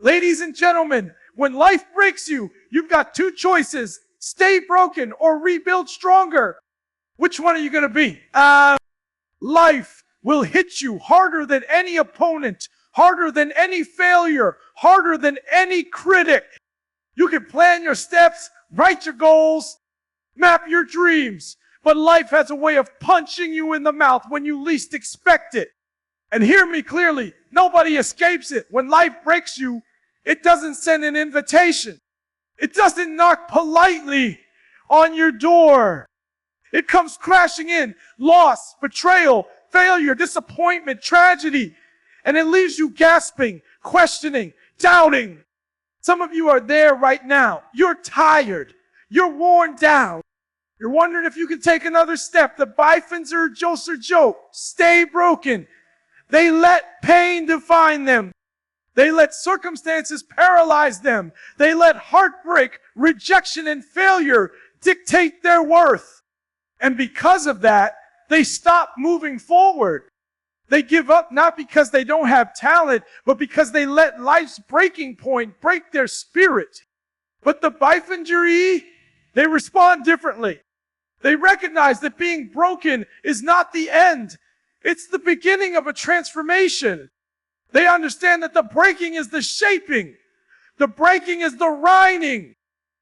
Ladies and gentlemen, when life breaks you, you've got two choices: stay broken or rebuild stronger. Which one are you going to be? Life will hit you harder than any opponent, harder than any failure, harder than any critic. You can plan your steps, write your goals, map your dreams, but life has a way of punching you in the mouth when you least expect it. And hear me clearly, nobody escapes it. When life breaks you, it doesn't send an invitation. It doesn't knock politely on your door. It comes crashing in. Loss, betrayal, failure, disappointment, tragedy. And it leaves you gasping, questioning, doubting. Some of you are there right now. You're tired. You're worn down. You're wondering if you can take another step. The Bifans are joke. Stay broken. They let pain define them. They let circumstances paralyze them. They let heartbreak, rejection, and failure dictate their worth. And because of that, they stop moving forward. They give up not because they don't have talent, but because they let life's breaking point break their spirit. But the Bifandry, they respond differently. They recognize that being broken is not the end. It's the beginning of a transformation. They understand that the breaking is the shaping. The breaking is the rining.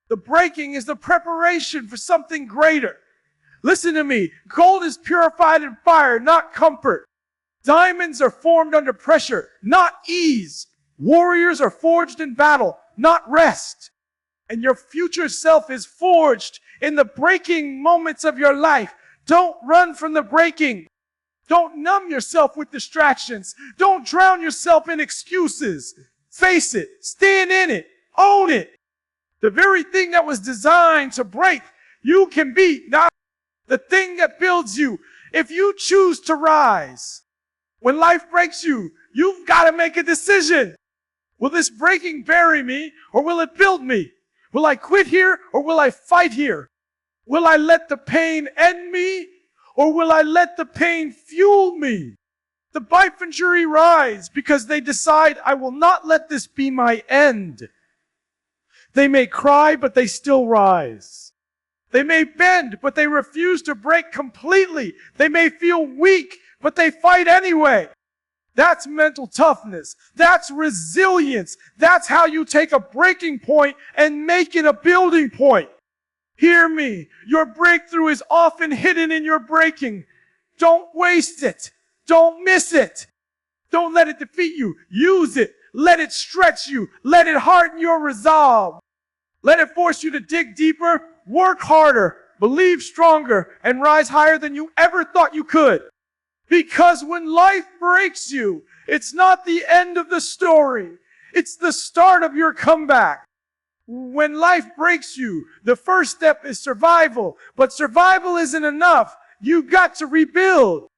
The breaking is the preparation for something greater. Listen to me. Gold is purified in fire, not comfort. Diamonds are formed under pressure, not ease. Warriors are forged in battle, not rest. And your future self is forged in the breaking moments of your life. Don't run from the breaking. Don't numb yourself with distractions. Don't drown yourself in excuses. Face it. Stand in it. Own it. The very thing that was designed to break, you can be. Not the thing that builds you. If you choose to rise, when life breaks you, you've got to make a decision. Will this breaking bury me or will it build me? Will I quit here or will I fight here? Will I let the pain end me? Or will I let the pain fuel me? The Bifandry rise because they decide, I will not let this be my end. They may cry, but they still rise. They may bend, but they refuse to break completely. They may feel weak, but they fight anyway. That's mental toughness. That's resilience. That's how you take a breaking point and make it a building point. Hear me. Your breakthrough is often hidden in your breaking. Don't waste it. Don't miss it. Don't let it defeat you. Use it. Let it stretch you. Let it harden your resolve. Let it force you to dig deeper, work harder, believe stronger, and rise higher than you ever thought you could. Because when life breaks you, it's not the end of the story. It's the start of your comeback. When life breaks you, the first step is survival. But survival isn't enough. You've got to rebuild.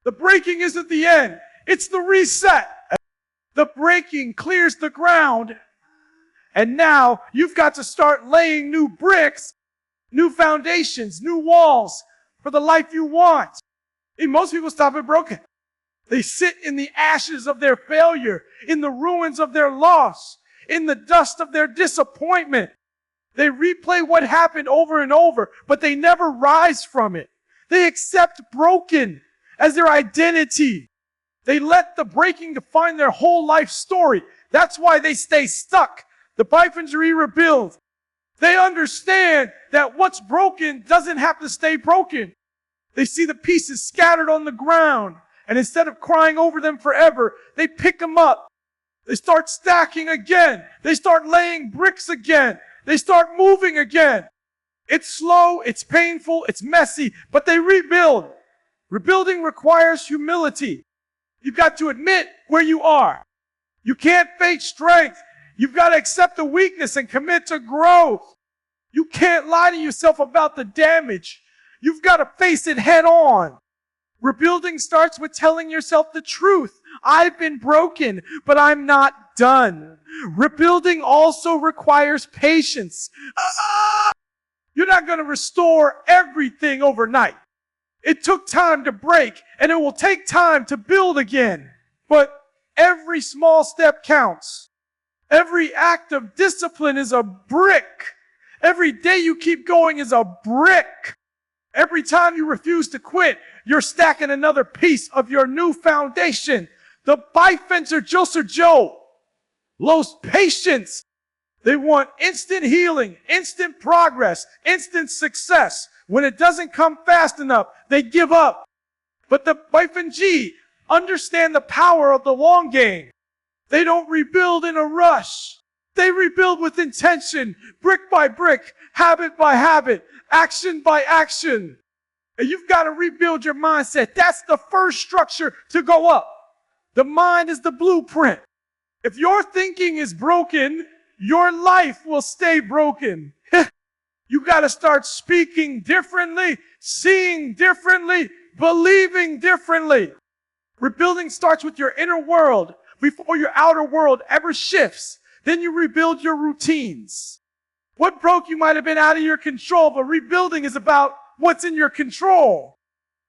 The breaking isn't the end. It's the reset. The breaking clears the ground. And now you've got to start laying new bricks, new foundations, new walls for the life you want. And most people stop at broken. They sit in the ashes of their failure, in the ruins of their loss, in the dust of their disappointment. They replay what happened over and over, but they never rise from it. They accept broken as their identity. They let the breaking define their whole life story. That's why they stay stuck. The Bifandry rebuild. They understand that what's broken doesn't have to stay broken. They see the pieces scattered on the ground, and instead of crying over them forever, they pick them up. They start stacking again. They start laying bricks again. They start moving again. It's slow, it's painful, it's messy, but they rebuild. Rebuilding requires humility. You've got to admit where you are. You can't fake strength. You've got to accept the weakness and commit to growth. You can't lie to yourself about the damage. You've got to face it head on. Rebuilding starts with telling yourself the truth. I've been broken, but I'm not done. Rebuilding also requires patience. You're not going to restore everything overnight. It took time to break, and it will take time to build again. But every small step counts. Every act of discipline is a brick. Every day you keep going is a brick. Every time you refuse to quit, you're stacking another piece of your new foundation. The byfencer Joe loves patience. They want instant healing, instant progress, instant success. When it doesn't come fast enough, they give up. But the G understand the power of the long game. They don't rebuild in a rush. They rebuild with intention, brick by brick, habit by habit, action by action. And you've got to rebuild your mindset. That's the first structure to go up. The mind is the blueprint. If your thinking is broken, your life will stay broken. You got to start speaking differently, seeing differently, believing differently. Rebuilding starts with your inner world before your outer world ever shifts. Then you rebuild your routines. What broke you might have been out of your control, but rebuilding is about what's in your control.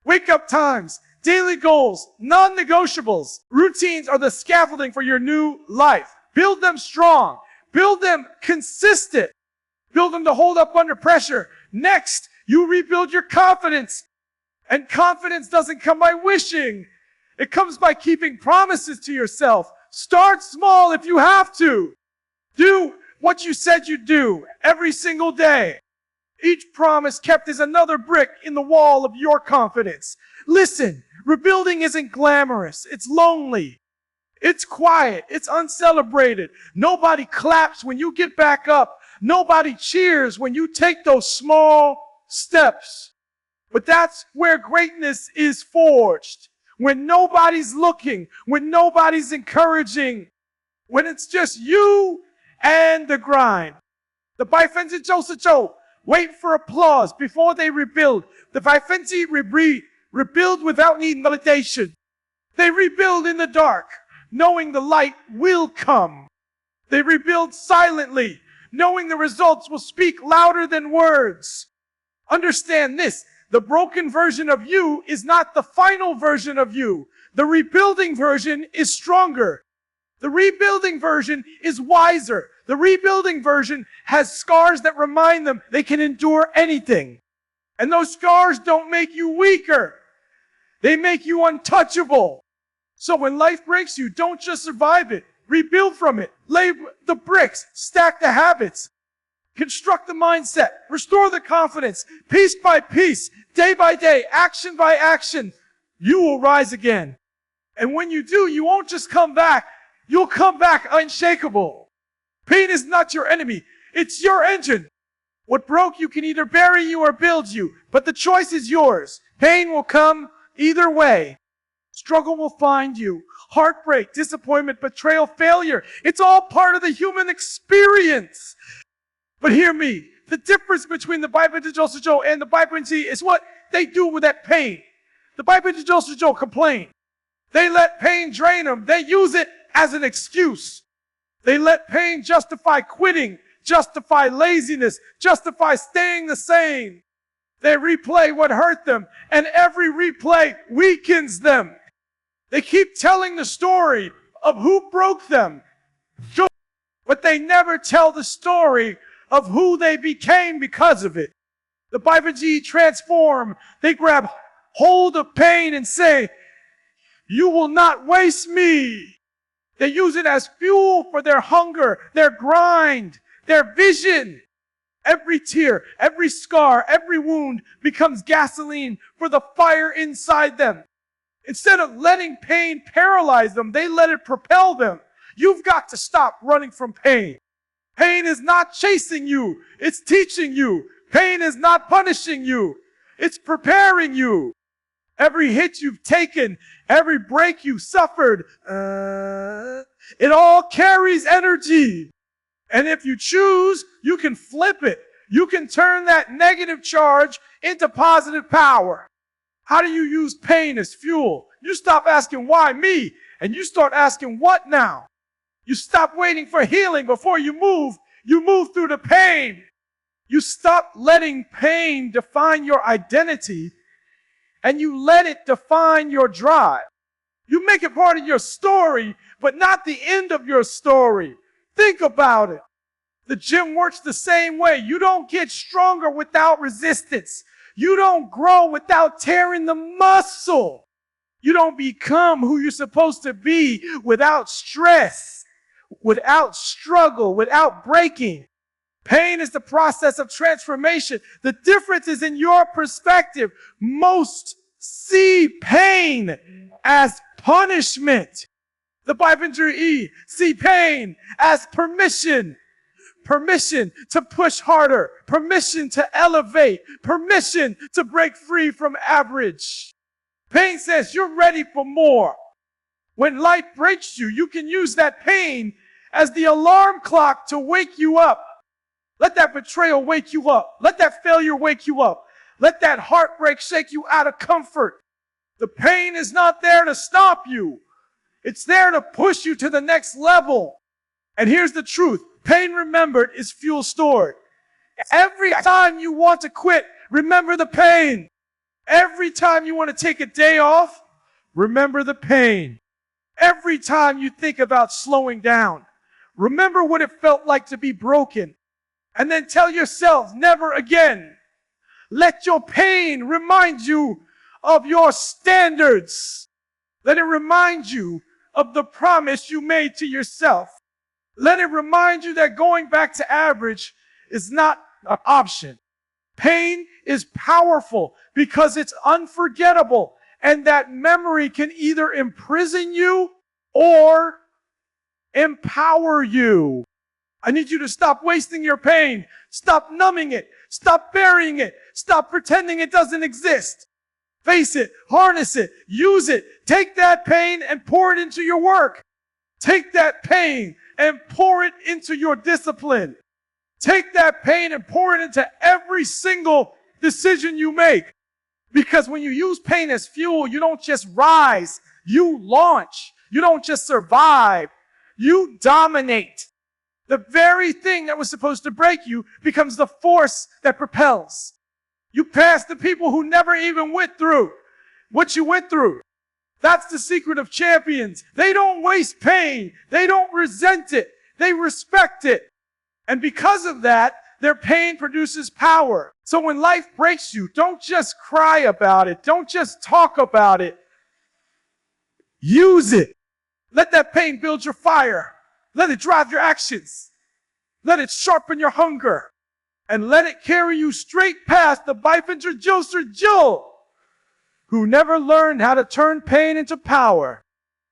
Wake up times, daily goals, non-negotiables. Routines are the scaffolding for your new life. Build them strong. Build them consistent. Build them to hold up under pressure. Next, you rebuild your confidence. And confidence doesn't come by wishing. It comes by keeping promises to yourself. Start small if you have to. Do what you said you'd do every single day. Each promise kept is another brick in the wall of your confidence. Listen, rebuilding isn't glamorous. It's lonely. It's quiet. It's uncelebrated. Nobody claps when you get back up. Nobody cheers when you take those small steps. But that's where greatness is forged. When nobody's looking, when nobody's encouraging, when it's just you and the grind. The byfencer Joe wait for applause before they rebuild. The byfencer rebuild without needing validation. They rebuild in the dark, knowing the light will come. They rebuild silently, knowing the results will speak louder than words. Understand this. The broken version of you is not the final version of you. The rebuilding version is stronger. The rebuilding version is wiser. The rebuilding version has scars that remind them they can endure anything. And those scars don't make you weaker. They make you untouchable. So when life breaks you, don't just survive it. Rebuild from it. Lay the bricks. Stack the habits. Construct the mindset. Restore the confidence. Piece by piece. Day by day. Action by action. You will rise again. And when you do, you won't just come back. You'll come back unshakable. Pain is not your enemy. It's your engine. What broke you can either bury you or build you. But the choice is yours. Pain will come either way. Struggle will find you. Heartbreak, disappointment, betrayal, failure. It's all part of the human experience. But hear me. The difference between the byfencer and the byfencer is what they do with that pain. The byfencer complain. They let pain drain them. They use it as an excuse. They let pain justify quitting, justify laziness, justify staying the same. They replay what hurt them, and every replay weakens them. They keep telling the story of who broke them, but they never tell the story of who they became because of it. The byfencer transform. They grab hold of pain and say, "You will not waste me." They use it as fuel for their hunger, their grind, their vision. Every tear, every scar, every wound becomes gasoline for the fire inside them. Instead of letting pain paralyze them, they let it propel them. You've got to stop running from pain. Pain is not chasing you. It's teaching you. Pain is not punishing you. It's preparing you. Every hit you've taken, every break you suffered, it all carries energy. And if you choose, you can flip it. You can turn that negative charge into positive power. How do you use pain as fuel? You stop asking, why me? And you start asking, what now? You stop waiting for healing before you move. You move through the pain. You stop letting pain define your identity, and you let it define your drive. You make it part of your story, but not the end of your story. Think about it. The gym works the same way. You don't get stronger without resistance. You don't grow without tearing the muscle. You don't become who you're supposed to be without stress, without struggle, without breaking. Pain is the process of transformation. The difference is in your perspective. Most see pain as punishment. The Bifinger E, see pain as permission. Permission to push harder. Permission to elevate. Permission to break free from average. Pain says you're ready for more. When life breaks you, you can use that pain as the alarm clock to wake you up. Let that betrayal wake you up. Let that failure wake you up. Let that heartbreak shake you out of comfort. The pain is not there to stop you. It's there to push you to the next level. And here's the truth. Pain remembered is fuel stored. Every time you want to quit, remember the pain. Every time you want to take a day off, remember the pain. Every time you think about slowing down, remember what it felt like to be broken. And then tell yourself, never again. Let your pain remind you of your standards. Let it remind you of the promise you made to yourself. Let it remind you that going back to average is not an option. Pain is powerful because it's unforgettable, and that memory can either imprison you or empower you. I need you to stop wasting your pain. Stop numbing it. Stop burying it. Stop pretending it doesn't exist. Face it, harness it, use it. Take that pain and pour it into your work. Take that pain and pour it into your discipline. Take that pain and pour it into every single decision you make. Because when you use pain as fuel, you don't just rise, you launch. You don't just survive, you dominate. The very thing that was supposed to break you becomes the force that propels. You pass the people who never even went through what you went through. That's the secret of champions. They don't waste pain. They don't resent it. They respect it. And because of that, their pain produces power. So when life breaks you, don't just cry about it. Don't just talk about it. Use it. Let that pain build your fire. Let it drive your actions. Let it sharpen your hunger. And let it carry you straight past the Bifinger Joser Joe, who never learned how to turn pain into power.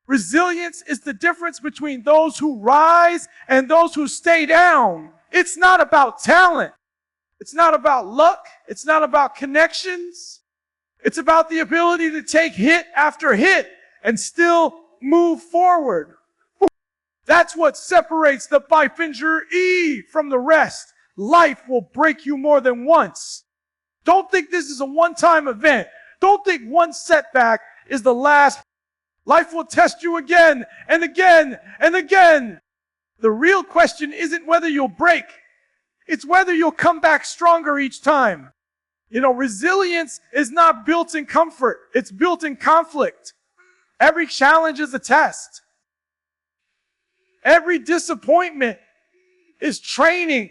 Resilience is the difference between those who rise and those who stay down. It's not about talent. It's not about luck. It's not about connections. It's about the ability to take hit after hit and still move forward. That's what separates the Bifinger E from the rest. Life will break you more than once. Don't think this is a one-time event. Don't think one setback is the last. Life will test you again and again and again. The real question isn't whether you'll break. It's whether you'll come back stronger each time. You know, resilience is not built in comfort. It's built in conflict. Every challenge is a test. Every disappointment is training.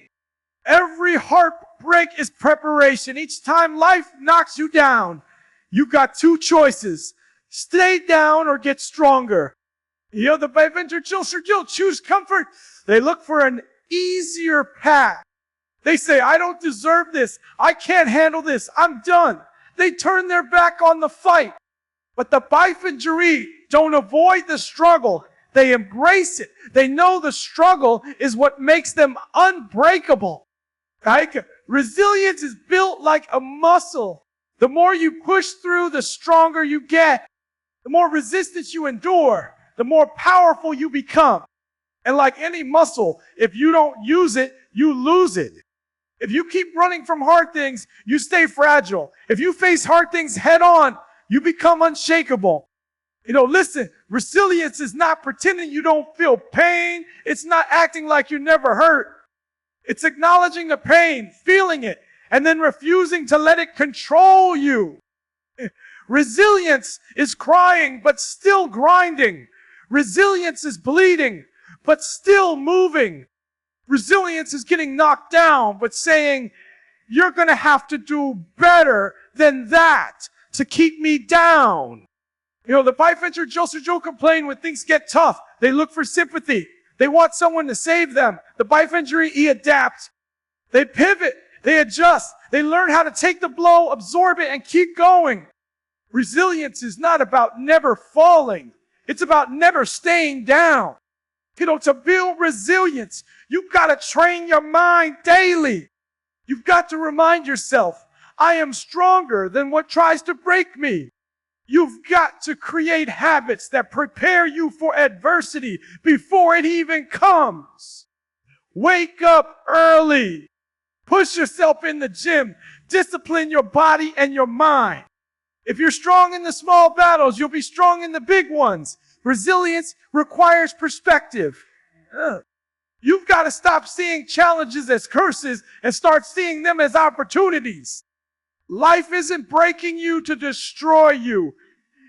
Every heartbreak is preparation. Each time life knocks you down, you've got two choices. Stay down or get stronger. You know, the Bifinger Joser choose comfort. They look for an easier path. They say, I don't deserve this. I can't handle this. I'm done. They turn their back on the fight. But the Bifinger don't avoid the struggle. They embrace it. They know the struggle is what makes them unbreakable. Right? Resilience is built like a muscle. The more you push through, the stronger you get. The more resistance you endure, the more powerful you become. And like any muscle, if you don't use it, you lose it. If you keep running from hard things, you stay fragile. If you face hard things head on, you become unshakable. You know, listen, resilience is not pretending you don't feel pain. It's not acting like you never hurt. It's acknowledging the pain, feeling it, and then refusing to let it control you. Resilience is crying, but still grinding. Resilience is bleeding, but still moving. Resilience is getting knocked down, but saying, you're going to have to do better than that to keep me down. You know, the faithand Joe complain when things get tough. They look for sympathy. They want someone to save them. The faithand adapt. They pivot. They adjust. They learn how to take the blow, absorb it, and keep going. Resilience is not about never falling. It's about never staying down. You know, to build resilience, you've got to train your mind daily. You've got to remind yourself, I am stronger than what tries to break me. You've got to create habits that prepare you for adversity before it even comes. Wake up early. Push yourself in the gym. Discipline your body and your mind. If you're strong in the small battles, you'll be strong in the big ones. Resilience requires perspective. You've got to stop seeing challenges as curses and start seeing them as opportunities. Life isn't breaking you to destroy you.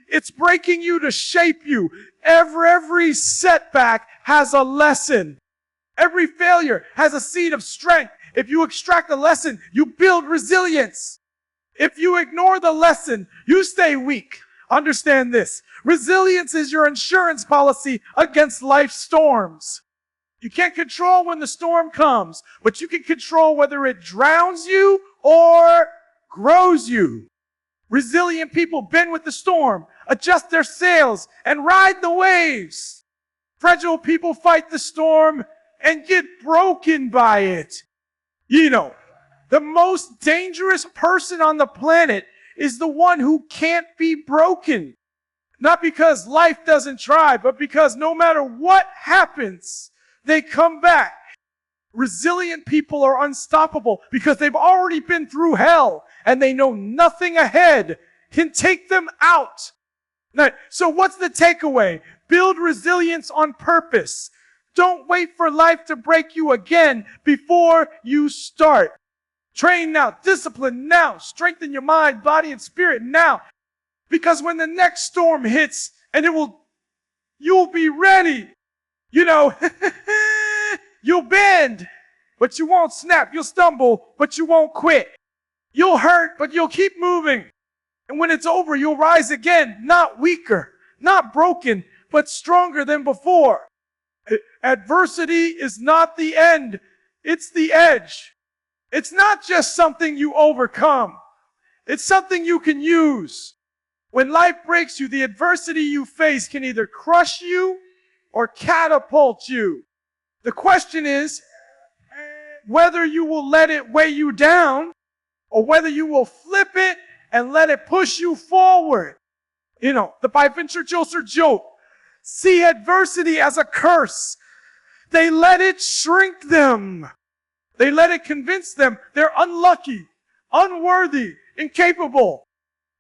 It's breaking you to shape you. Every setback has a lesson. Every failure has a seed of strength. If you extract a lesson, you build resilience. If you ignore the lesson, you stay weak. Understand this. Resilience is your insurance policy against life's storms. You can't control when the storm comes, but you can control whether it drowns you or grows you. Resilient people bend with the storm, adjust their sails, and ride the waves. Fragile people fight the storm and get broken by it. You know, the most dangerous person on the planet is the one who can't be broken. Not because life doesn't try, but because no matter what happens, they come back. Resilient people are unstoppable because they've already been through hell and they know nothing ahead can take them out. Now, so what's the takeaway? Build resilience on purpose. Don't wait for life to break you again before you start. Train now, discipline now, strengthen your mind, body, and spirit now. Because when the next storm hits, and you'll be ready. You know, you'll bend, but you won't snap. You'll stumble, but you won't quit. You'll hurt, but you'll keep moving. And when it's over, you'll rise again, not weaker, not broken, but stronger than before. Adversity is not the end. It's the edge. It's not just something you overcome. It's something you can use. When life breaks you, the adversity you face can either crush you or catapult you. The question is whether you will let it weigh you down or whether you will flip it and let it push you forward. You know, the faithand joke. See adversity as a curse. They let it shrink them. They let it convince them they're unlucky, unworthy, incapable.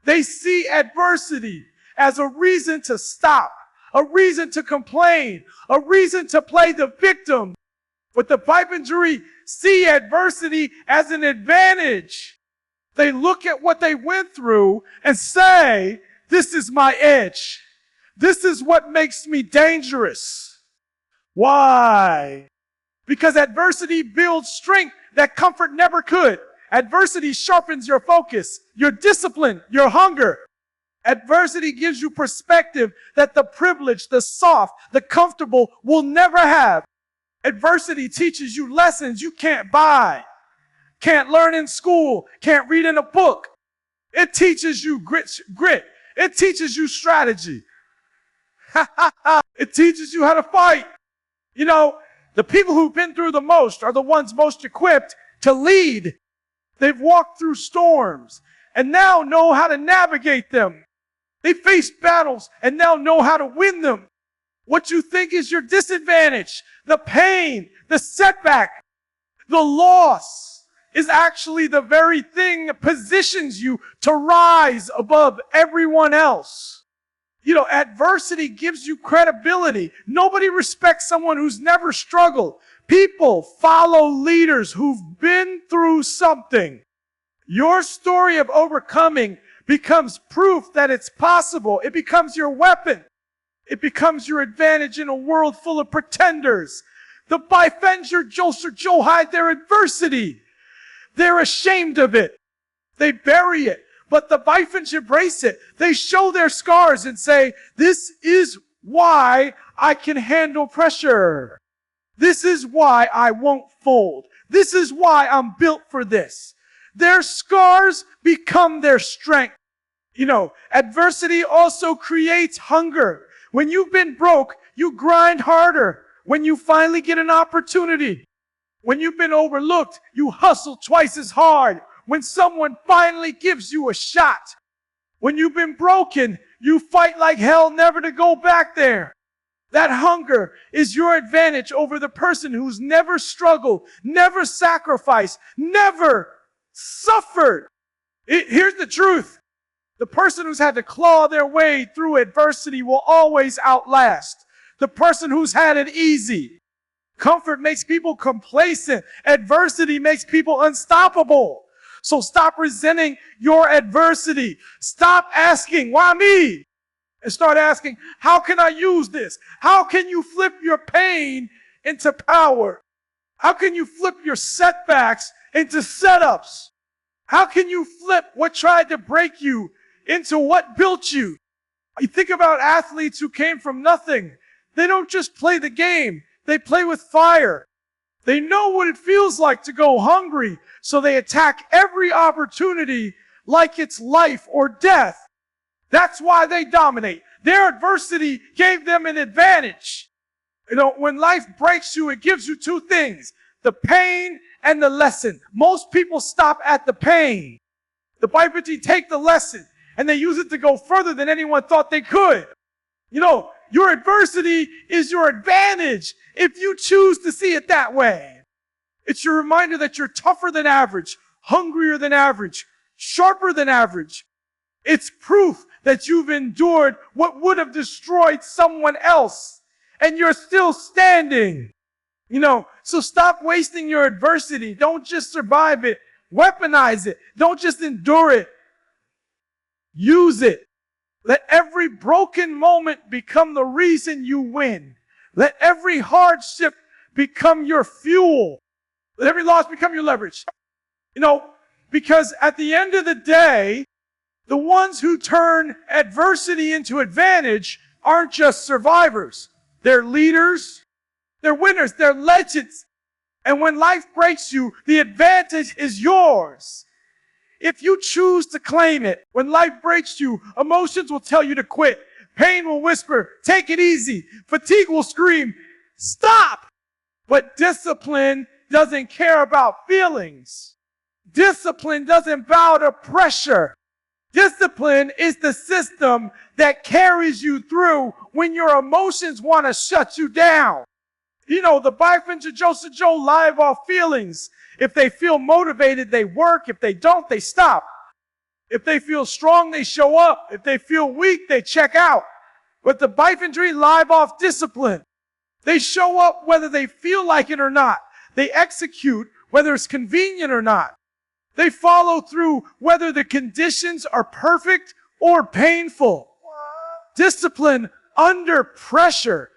They see adversity as a reason to stop, a reason to complain, a reason to play the victim. But the faithand see adversity as an advantage. They look at what they went through and say, this is my edge. This is what makes me dangerous. Why? Because adversity builds strength that comfort never could. Adversity sharpens your focus, your discipline, your hunger. Adversity gives you perspective that the privileged, the soft, the comfortable will never have. Adversity teaches you lessons you can't buy, can't learn in school, can't read in a book. It teaches you grit. It teaches you strategy. It teaches you how to fight. You know, the people who've been through the most are the ones most equipped to lead. They've walked through storms and now know how to navigate them. They faced battles and now know how to win them. What you think is your disadvantage, the pain, the setback, the loss is actually the very thing that positions you to rise above everyone else. You know, adversity gives you credibility. Nobody respects someone who's never struggled. People follow leaders who've been through something. Your story of overcoming becomes proof that it's possible. It becomes your weapon. It becomes your advantage in a world full of pretenders. The Bifenger Joe hide their adversity. They're ashamed of it. They bury it. But the Bifens embrace it. They show their scars and say, this is why I can handle pressure. This is why I won't fold. This is why I'm built for this. Their scars become their strength. Adversity also creates hunger. When you've been broke, you grind harder. When you finally get an opportunity, when you've been overlooked, you hustle twice as hard. When someone finally gives you a shot, when you've been broken, you fight like hell never to go back there. That hunger is your advantage over the person who's never struggled, never sacrificed, never suffered. Here's the truth. The person who's had to claw their way through adversity will always outlast the person who's had it easy. Comfort makes people complacent. Adversity makes people unstoppable. So stop resenting your adversity. Stop asking, why me? And start asking, how can I use this? How can you flip your pain into power? How can you flip your setbacks into setups? How can you flip what tried to break you into what built you? You think about athletes who came from nothing. They don't just play the game. They play with fire. They know what it feels like to go hungry, so they attack every opportunity like it's life or death. That's why they dominate. Their adversity gave them an advantage. When life breaks you, it gives you two things, the pain and the lesson. Most people stop at the pain. The Bible take the lesson, and they use it to go further than anyone thought they could. Your adversity is your advantage if you choose to see it that way. It's your reminder that you're tougher than average, hungrier than average, sharper than average. It's proof that you've endured what would have destroyed someone else, and you're still standing. So stop wasting your adversity. Don't just survive it. Weaponize it. Don't just endure it. Use it. Let every broken moment become the reason you win. Let every hardship become your fuel. Let every loss become your leverage. Because at the end of the day, the ones who turn adversity into advantage aren't just survivors. They're leaders. They're winners. They're legends. And when life breaks you, the advantage is yours. If you choose to claim it, when life breaks you, emotions will tell you to quit. Pain will whisper, take it easy. Fatigue will scream, stop. But discipline doesn't care about feelings. Discipline doesn't bow to pressure. Discipline is the system that carries you through when your emotions want to shut you down. The Bifenger Joe live off feelings. If they feel motivated, they work. If they don't, they stop. If they feel strong, they show up. If they feel weak, they check out. But the Bifenger live off discipline. They show up whether they feel like it or not. They execute whether it's convenient or not. They follow through whether the conditions are perfect or painful. Discipline under pressure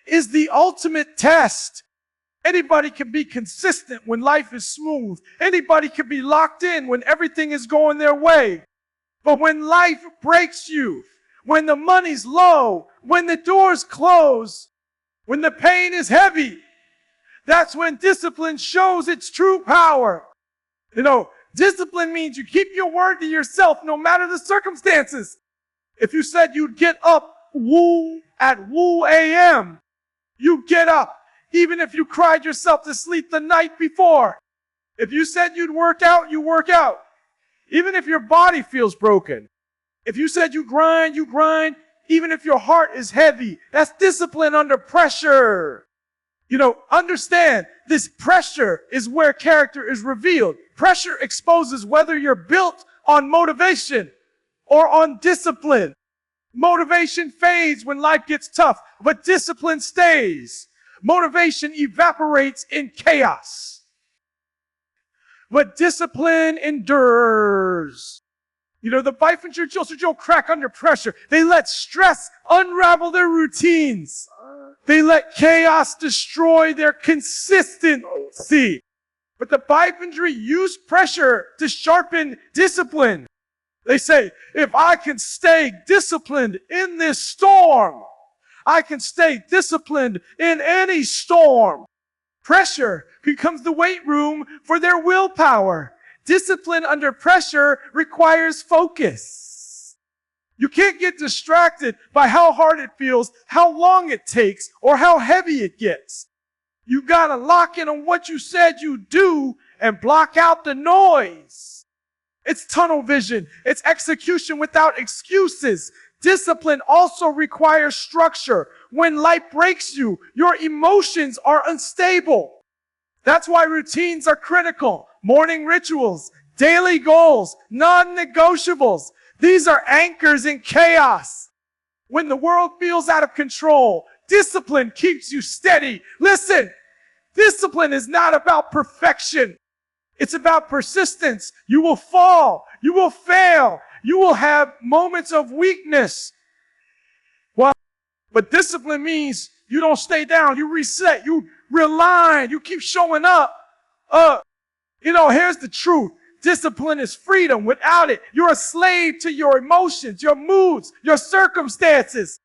is the ultimate test. Anybody can be consistent when life is smooth. Anybody can be locked in when everything is going their way. But when life breaks you, when the money's low, when the doors close, when the pain is heavy, that's when discipline shows its true power. Discipline means you keep your word to yourself no matter the circumstances. If you said you'd get up at woo a.m., you get up. Even if you cried yourself to sleep the night before. If you said you'd work out, you work out. Even if your body feels broken. If you said you grind, you grind. Even if your heart is heavy. That's discipline under pressure. Understand, this pressure is where character is revealed. Pressure exposes whether you're built on motivation or on discipline. Motivation fades when life gets tough, but discipline stays. Motivation evaporates in chaos, but discipline endures. The Bifinger Joe crack under pressure. They let stress unravel their routines. They let chaos destroy their consistency. But the Bifinger use pressure to sharpen discipline. They say, if I can stay disciplined in this storm, I can stay disciplined in any storm. Pressure becomes the weight room for their willpower. Discipline under pressure requires focus. You can't get distracted by how hard it feels, how long it takes, or how heavy it gets. You gotta lock in on what you said you'd do and block out the noise. It's tunnel vision. It's execution without excuses. Discipline also requires structure. When life breaks you, your emotions are unstable. That's why routines are critical. Morning rituals, daily goals, non-negotiables. These are anchors in chaos. When the world feels out of control, discipline keeps you steady. Listen, discipline is not about perfection. It's about persistence. You will fall. You will fail. You will have moments of weakness. But discipline means you don't stay down. You reset. You realign. You keep showing up. Here's the truth. Discipline is freedom. Without it, you're a slave to your emotions, your moods, your circumstances.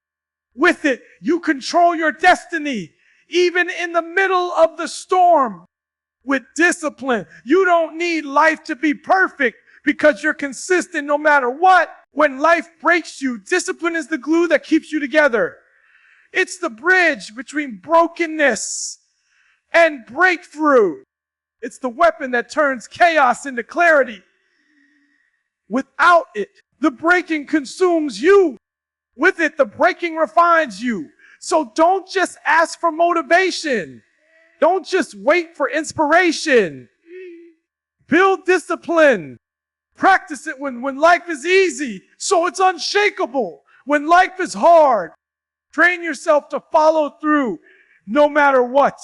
With it, you control your destiny, even in the middle of the storm. With discipline, you don't need life to be perfect because you're consistent no matter what. When life breaks you, discipline is the glue that keeps you together. It's the bridge between brokenness and breakthrough. It's the weapon that turns chaos into clarity. Without it, the breaking consumes you. With it, the breaking refines you. So don't just ask for motivation. Don't just wait for inspiration. Build discipline. Practice it when life is easy, so it's unshakable. When life is hard, train yourself to follow through no matter what.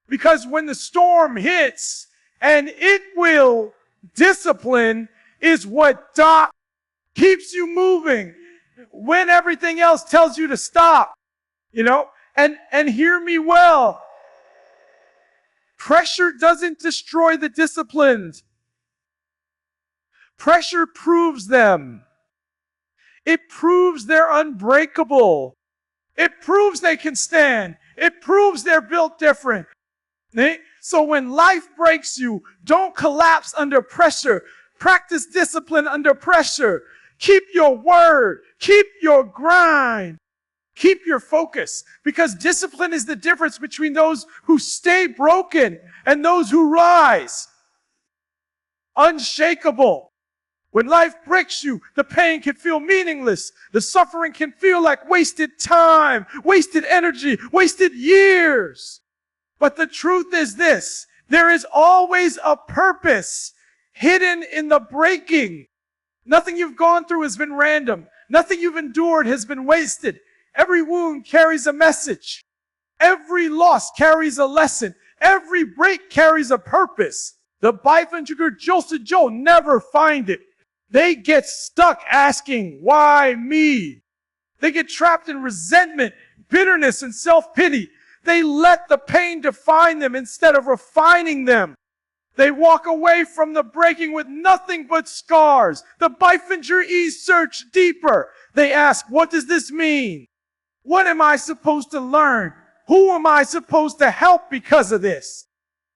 Because when the storm hits, and it will, discipline is what keeps you moving when everything else tells you to stop. And hear me well. Pressure doesn't destroy the disciplined. Pressure proves them. It proves they're unbreakable. It proves they can stand. It proves they're built different. So when life breaks you, don't collapse under pressure. Practice discipline under pressure. Keep your word. Keep your grind. Keep your focus. Because discipline is the difference between those who stay broken and those who rise. Unshakable. When life breaks you, the pain can feel meaningless. The suffering can feel like wasted time, wasted energy, wasted years. But the truth is this, there is always a purpose hidden in the breaking. Nothing you've gone through has been random. Nothing you've endured has been wasted. Every wound carries a message. Every loss carries a lesson. Every break carries a purpose. The Bifinger Joe never find it. They get stuck asking, why me? They get trapped in resentment, bitterness, and self-pity. They let the pain define them instead of refining them. They walk away from the breaking with nothing but scars. The Bifinger search deeper. They ask, what does this mean? What am I supposed to learn? Who am I supposed to help because of this?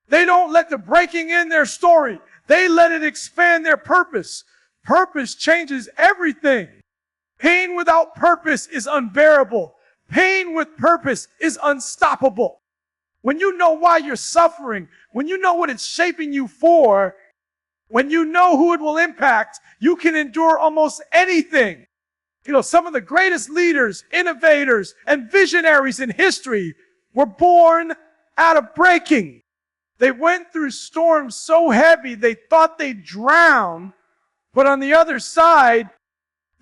They don't let the breaking in their story. They let it expand their purpose. Purpose changes everything. Pain without purpose is unbearable. Pain with purpose is unstoppable. When you know why you're suffering, when you know what it's shaping you for, when you know who it will impact, you can endure almost anything. Some of the greatest leaders, innovators, and visionaries in history were born out of breaking. They went through storms so heavy they thought they'd drown, but on the other side,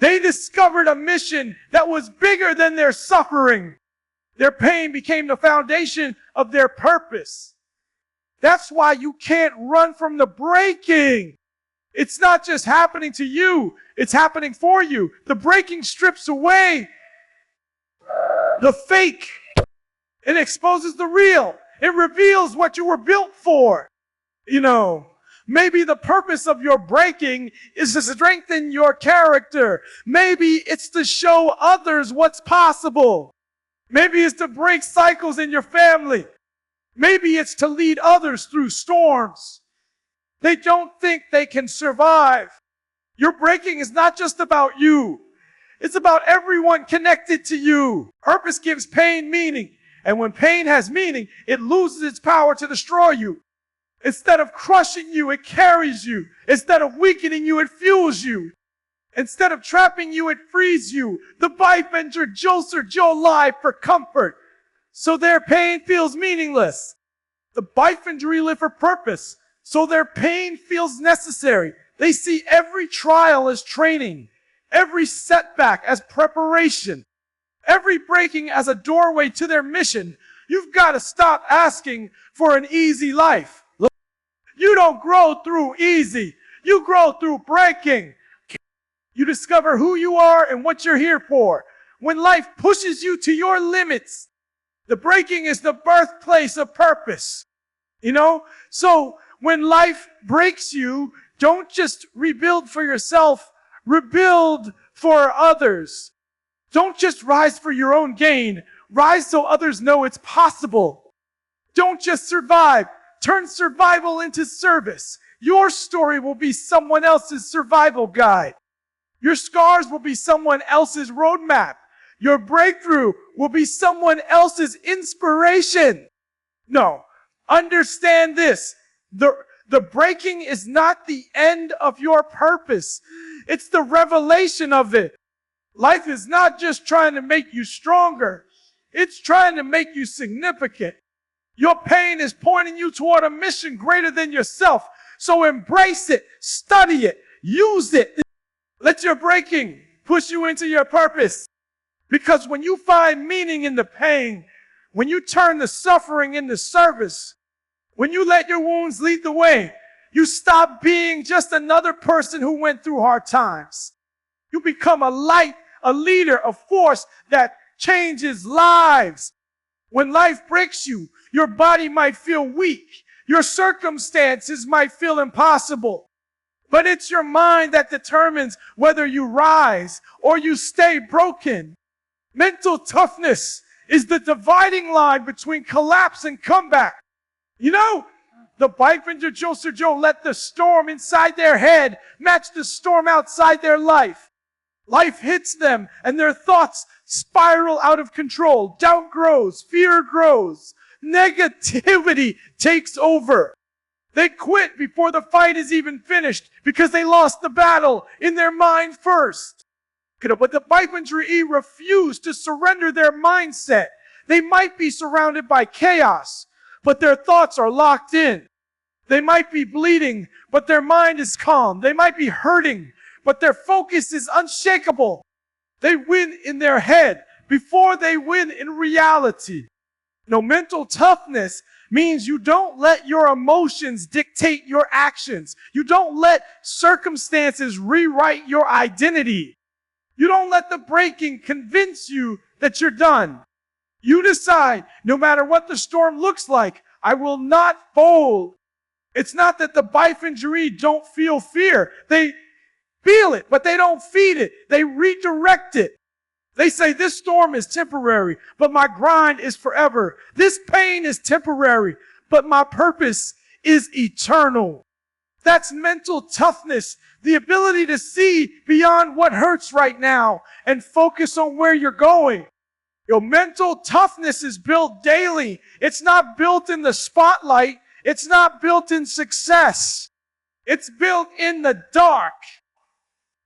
they discovered a mission that was bigger than their suffering. Their pain became the foundation of their purpose. That's why you can't run from the breaking. It's not just happening to you, it's happening for you. The breaking strips away the fake. It exposes the real. It reveals what you were built for. Maybe the purpose of your breaking is to strengthen your character. Maybe it's to show others what's possible. Maybe it's to break cycles in your family. Maybe it's to lead others through storms they don't think they can survive. Your breaking is not just about you. It's about everyone connected to you. Purpose gives pain meaning. And when pain has meaning, it loses its power to destroy you. Instead of crushing you, it carries you. Instead of weakening you, it fuels you. Instead of trapping you, it frees you. The byfender jolts Joe alive for comfort, so their pain feels meaningless. The byfender live for purpose, so their pain feels necessary. They see every trial as training, every setback as preparation, every breaking as a doorway to their mission. You've got to stop asking for an easy life. You don't grow through easy. You grow through breaking. You discover who you are and what you're here for. When life pushes you to your limits, the breaking is the birthplace of purpose. So when life breaks you, don't just rebuild for yourself, rebuild for others. Don't just rise for your own gain. Rise so others know it's possible. Don't just survive. Turn survival into service. Your story will be someone else's survival guide. Your scars will be someone else's roadmap. Your breakthrough will be someone else's inspiration. No, understand this. The breaking is not the end of your purpose. It's the revelation of it. Life is not just trying to make you stronger. It's trying to make you significant. Your pain is pointing you toward a mission greater than yourself. So embrace it, study it, use it. Let your breaking push you into your purpose. Because when you find meaning in the pain, when you turn the suffering into service, when you let your wounds lead the way, you stop being just another person who went through hard times. You become a light, a leader, a force that changes lives. When life breaks you, your body might feel weak. Your circumstances might feel impossible. But it's your mind that determines whether you rise or you stay broken. Mental toughness is the dividing line between collapse and comeback. The byfender Joe let the storm inside their head match the storm outside their life. Life hits them and their thoughts spiral out of control. Doubt grows, fear grows, negativity takes over. They quit before the fight is even finished because they lost the battle in their mind first. But the byfender refuse to surrender their mindset. They might be surrounded by chaos, but their thoughts are locked in. They might be bleeding, but their mind is calm. They might be hurting, but their focus is unshakable. They win in their head before they win in reality. Mental toughness means you don't let your emotions dictate your actions. You don't let circumstances rewrite your identity. You don't let the breaking convince you that you're done. You decide, no matter what the storm looks like, I will not fold. It's not that the byfender don't feel fear. They feel it, but they don't feed it. They redirect it. They say, this storm is temporary, but my grind is forever. This pain is temporary, but my purpose is eternal. That's mental toughness, the ability to see beyond what hurts right now and focus on where you're going. Mental toughness is built daily. It's not built in the spotlight. It's not built in success. It's built in the dark.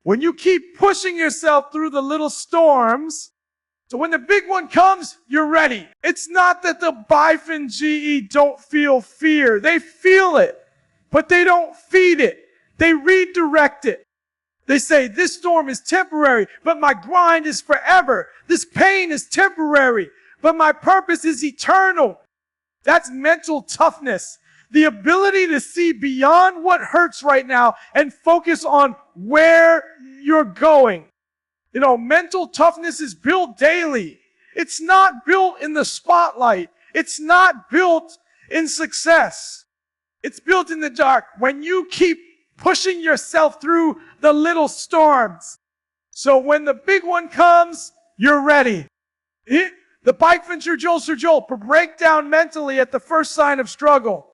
When you keep pushing yourself through the little storms, so when the big one comes, you're ready. It's not that the byfender don't feel fear. They feel it, but they don't feed it. They redirect it. They say, this storm is temporary, but my grind is forever. This pain is temporary, but my purpose is eternal. That's mental toughness. The ability to see beyond what hurts right now and focus on where you're going. Mental toughness is built daily. It's not built in the spotlight. It's not built in success. It's built in the dark when you keep pushing yourself through the little storms. So when the big one comes, you're ready. The bike venture Joel break down mentally at the first sign of struggle.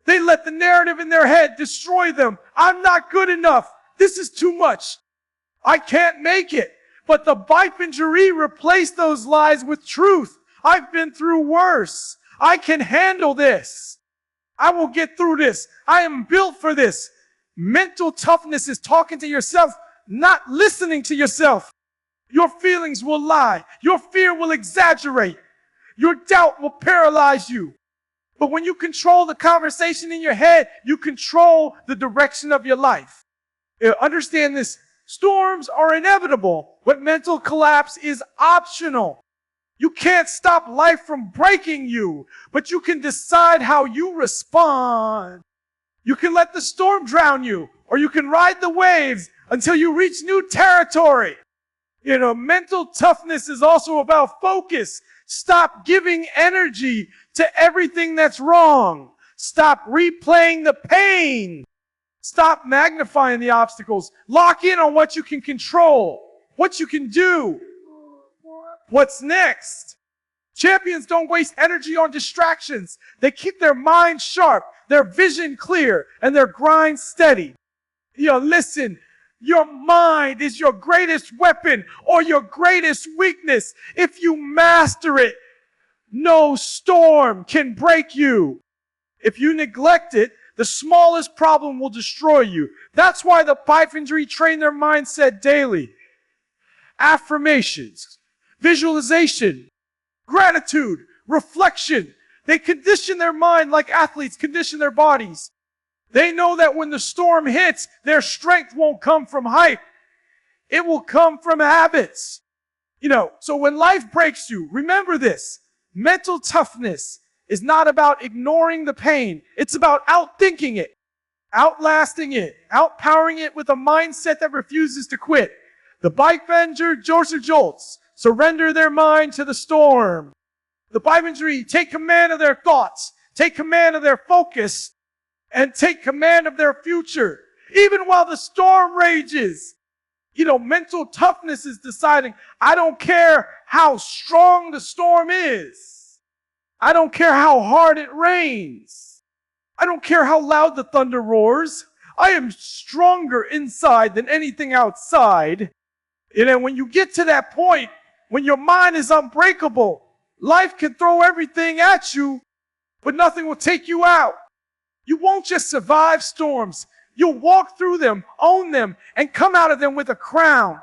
They let the narrative in their head destroy them. I'm not good enough. This is too much. I can't make it. But the bike injury replaced those lies with truth. I've been through worse. I can handle this. I will get through this. I am built for this. Mental toughness is talking to yourself, not listening to yourself. Your feelings will lie. Your fear will exaggerate. Your doubt will paralyze you. But when you control the conversation in your head, you control the direction of your life. Understand this. Storms are inevitable, but mental collapse is optional. You can't stop life from breaking you, but you can decide how you respond. You can let the storm drown you, or you can ride the waves until you reach new territory. Mental toughness is also about focus. Stop giving energy to everything that's wrong. Stop replaying the pain. Stop magnifying the obstacles. Lock in on what you can control, what you can do, what's next. Champions don't waste energy on distractions. They keep their mind sharp, their vision clear, and their grind steady. Listen, your mind is your greatest weapon or your greatest weakness. If you master it, no storm can break you. If you neglect it, the smallest problem will destroy you. That's why the bike injury train their mindset daily. Affirmations, visualization, gratitude, reflection. They condition their mind like athletes condition their bodies. They know that when the storm hits, their strength won't come from hype. It will come from habits. So when life breaks you, remember this. Mental toughness is not about ignoring the pain. It's about outthinking it, outlasting it, outpowering it with a mindset that refuses to quit. The bike venture Jolts surrender their mind to the storm. The bike injury take command of their thoughts, take command of their focus, and take command of their future, even while the storm rages. Mental toughness is deciding, I don't care how strong the storm is. I don't care how hard it rains. I don't care how loud the thunder roars. I am stronger inside than anything outside. And when you get to that point, when your mind is unbreakable, life can throw everything at you, but nothing will take you out. You won't just survive storms. You'll walk through them, own them, and come out of them with a crown.